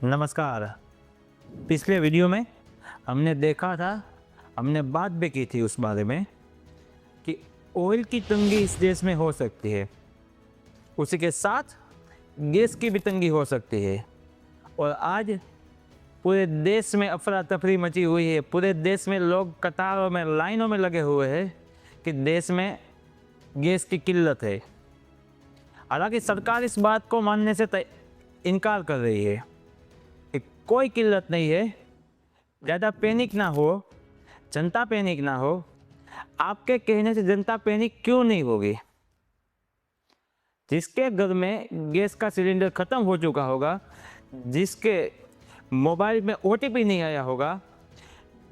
नमस्कार। पिछले वीडियो में हमने देखा था, हमने बात भी की थी उस बारे में कि ऑयल की तंगी इस देश में हो सकती है, उसी के साथ गैस की भी तंगी हो सकती है। और आज पूरे देश में अफरा तफरी मची हुई है, पूरे देश में लोग कतारों में लाइनों में लगे हुए हैं कि देश में गैस की किल्लत है। हालांकि सरकार इस बात को मानने से इनकार कर रही है कि कोई किल्लत नहीं है, ज़्यादा पैनिक ना हो, जनता पैनिक ना हो। आपके कहने से जनता पैनिक क्यों नहीं होगी? जिसके घर में गैस का सिलेंडर ख़त्म हो चुका होगा, जिसके मोबाइल में ओटीपी नहीं आया होगा,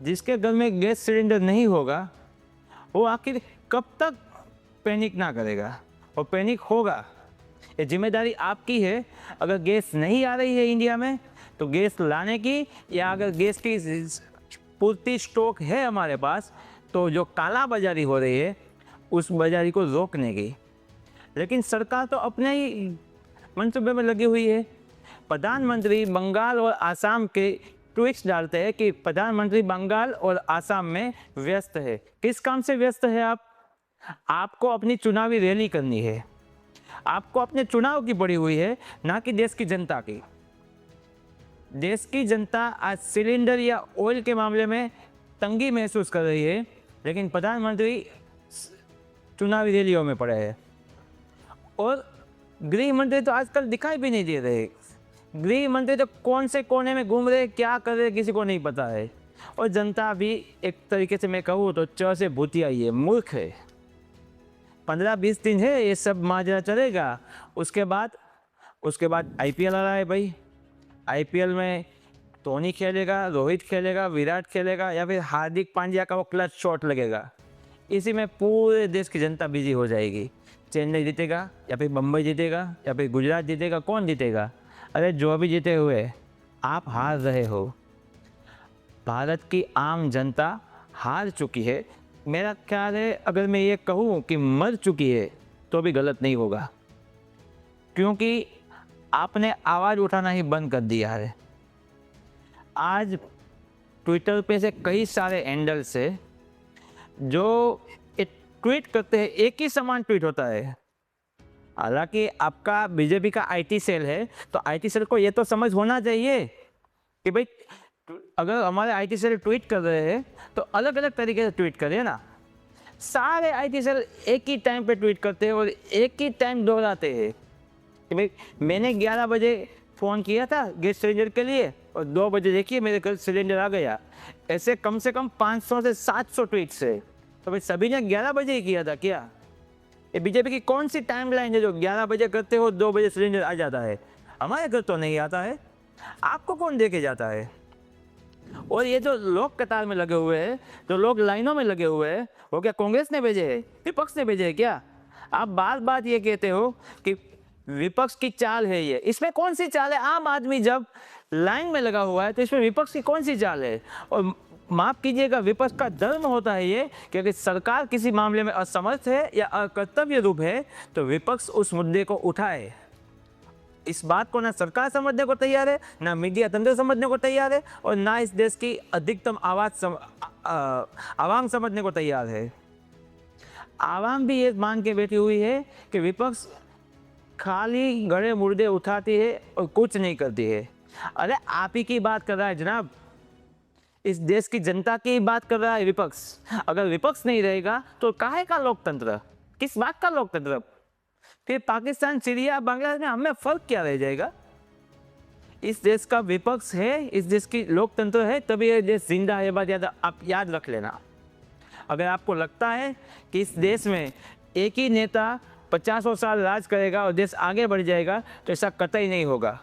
जिसके घर में गैस सिलेंडर नहीं होगा, वो आखिर कब तक पैनिक ना करेगा? और पैनिक होगा, ये जिम्मेदारी आपकी है। अगर गैस नहीं आ रही है इंडिया में तो गैस लाने की, या अगर गैस की पूर्ति स्टॉक है हमारे पास तो जो काला बाजारी हो रही है उस बाजारी को रोकने की। लेकिन सरकार तो अपने ही मंसूबे में लगी हुई है। प्रधानमंत्री बंगाल और आसाम के ट्वीट्स डालते हैं कि प्रधानमंत्री बंगाल और आसाम में व्यस्त है। किस काम से व्यस्त है आप? आपको अपनी चुनावी रैली करनी है, आपको अपने चुनाव की पड़ी हुई है, ना कि देश की जनता की। देश की जनता आज सिलेंडर या ऑयल के मामले में तंगी महसूस कर रही है, लेकिन प्रधानमंत्री चुनावी रैलियों में पड़े हैं। और गृह मंत्री तो आजकल दिखाई भी नहीं दे रहे। गृह मंत्री तो कौन से कोने में घूम रहे, क्या कर रहे, किसी को नहीं पता है। और जनता भी एक तरीके से मैं कहूँ तो च से भूतिया ही है, मूर्ख है। 15-20 दिन है ये सब माजरा चलेगा। उसके बाद आईपीएल आ रहा है भाई। आईपीएल में धोनी खेलेगा, रोहित खेलेगा, विराट खेलेगा, या फिर हार्दिक पांड्या का वो क्लच शॉट लगेगा। इसी में पूरे देश की जनता बिजी हो जाएगी। चेन्नई जीतेगा या फिर मुंबई जीतेगा या फिर गुजरात जीतेगा, कौन जीतेगा? अरे जो भी जीते हुए आप हार रहे हो। भारत की आम जनता हार चुकी है। मेरा ख्याल है अगर मैं ये कहूँ कि मर चुकी है तो भी गलत नहीं होगा, क्योंकि आपने आवाज़ उठाना ही बंद कर दिया है। आज ट्विटर पे से कई सारे हैंडल से जो एक ट्वीट करते हैं, एक ही समान ट्वीट होता है। हालांकि आपका बीजेपी का आईटी सेल है, तो आईटी सेल को ये तो समझ होना चाहिए कि भाई अगर हमारे आईटी सेल ट्वीट कर रहे हैं तो अलग अलग तरीके से ट्वीट करिए ना। सारे आईटी सेल एक ही टाइम पे ट्वीट करते हैं और एक ही टाइम दोहराते हैं कि भाई मैंने 11 बजे फ़ोन किया था गैस सिलेंडर के लिए और 2 बजे देखिए मेरे घर सिलेंडर आ गया। ऐसे कम से कम 500 से 700 ट्वीट्स है। तो भाई सभी ने 11 बजे ही किया था क्या? ये बीजेपी की कौन सी टाइमलाइन है जो 11 बजे करते हो 2 बजे सिलेंडर आ जाता है? हमारे घर तो नहीं आता है, आपको कौन दे के जाता है? और ये जो लोग कतार में लगे हुए हैं, जो लोग लाइनों में लगे हुए हैं, वो क्या कांग्रेस ने भेजे है, विपक्ष ने भेजे है क्या? आप बार बार ये कहते हो कि विपक्ष की चाल है ये। इसमें कौन सी चाल है? आम आदमी जब लाइन में लगा हुआ है तो इसमें विपक्ष की कौन सी चाल है? और माफ़ कीजिएगा, विपक्ष का धर्म होता है ये कि अगर सरकार किसी मामले में असमर्थ है या अकर्तव्य रूप है तो विपक्ष उस मुद्दे को उठाए। इस बात को ना सरकार समझने को तैयार है, ना मीडिया तंत्र समझने को तैयार है, और ना इस देश की अधिकतम आवाम समझने को तैयार है। आवाम भी ये मान के बैठी हुई है कि विपक्ष खाली गड़े मुर्दे उठाती है और कुछ नहीं करती है। अरे आप ही की बात कर रहा है जनाब, इस देश की जनता की बात कर रहा है विपक्ष। अगर विपक्ष नहीं रहेगा तो काहे का लोकतंत्र? किस बात का लोकतंत्र? फिर पाकिस्तान, सीरिया, बांग्लादेश में हमें फर्क क्या रह जाएगा? इस देश का विपक्ष है, इस देश की लोकतंत्र है, तभी ये देश जिंदा है। बात आप याद रख लेना। अगर आपको लगता है कि इस देश में एक ही नेता 50 साल राज करेगा और देश आगे बढ़ जाएगा, तो ऐसा कतई नहीं होगा।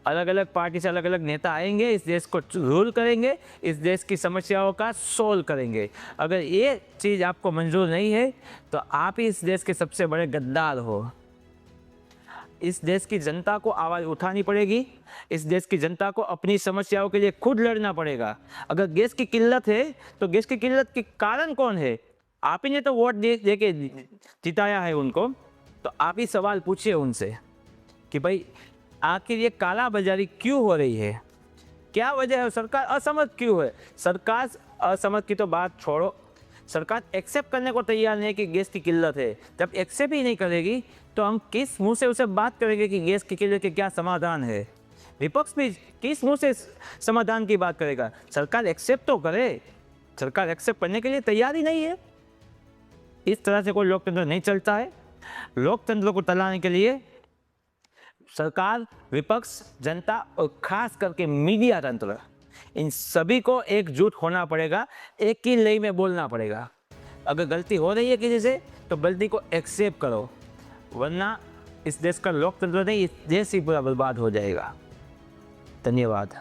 अलग अलग पार्टी से अलग अलग नेता आएंगे, इस देश को रूल करेंगे, इस देश की समस्याओं का सोल्व करेंगे। अगर ये चीज़ आपको मंजूर नहीं है तो आप ही इस देश के सबसे बड़े गद्दार हो। इस देश की जनता को आवाज़ उठानी पड़ेगी। इस देश की जनता को अपनी समस्याओं के लिए खुद लड़ना पड़ेगा। अगर गैस की किल्लत है तो गैस की किल्लत के कारण कौन है? आप ही ने तो वोट दे के जिताया है उनको, तो आप ही सवाल पूछिए उनसे कि भाई आखिर ये काला बाजारी क्यों हो रही है, क्या वजह है, सरकार असमर्थ क्यों है। सरकार असमर्थ की तो बात छोड़ो, सरकार एक्सेप्ट करने को तैयार नहीं है कि गैस की किल्लत है। जब एक्सेप्ट ही नहीं करेगी तो हम किस मुंह से उसे बात करेंगे कि गैस की किल्लत के क्या समाधान है। विपक्ष भी किस मुंह से समाधान की बात करेगा। सरकार एक्सेप्ट तो करे, सरकार एक्सेप्ट करने के लिए तैयार ही नहीं है। इस तरह से कोई लोकतंत्र नहीं चलता है। लोकतंत्र को चलाने के लिए सरकार, विपक्ष, जनता और खास करके मीडिया तंत्र, इन सभी को एकजुट होना पड़ेगा, एक ही लय में बोलना पड़ेगा। अगर गलती हो रही है किसी से तो गलती को एक्सेप्ट करो, वरना इस देश का लोकतंत्र नहीं, इस देश ही पूरा बर्बाद हो जाएगा। धन्यवाद।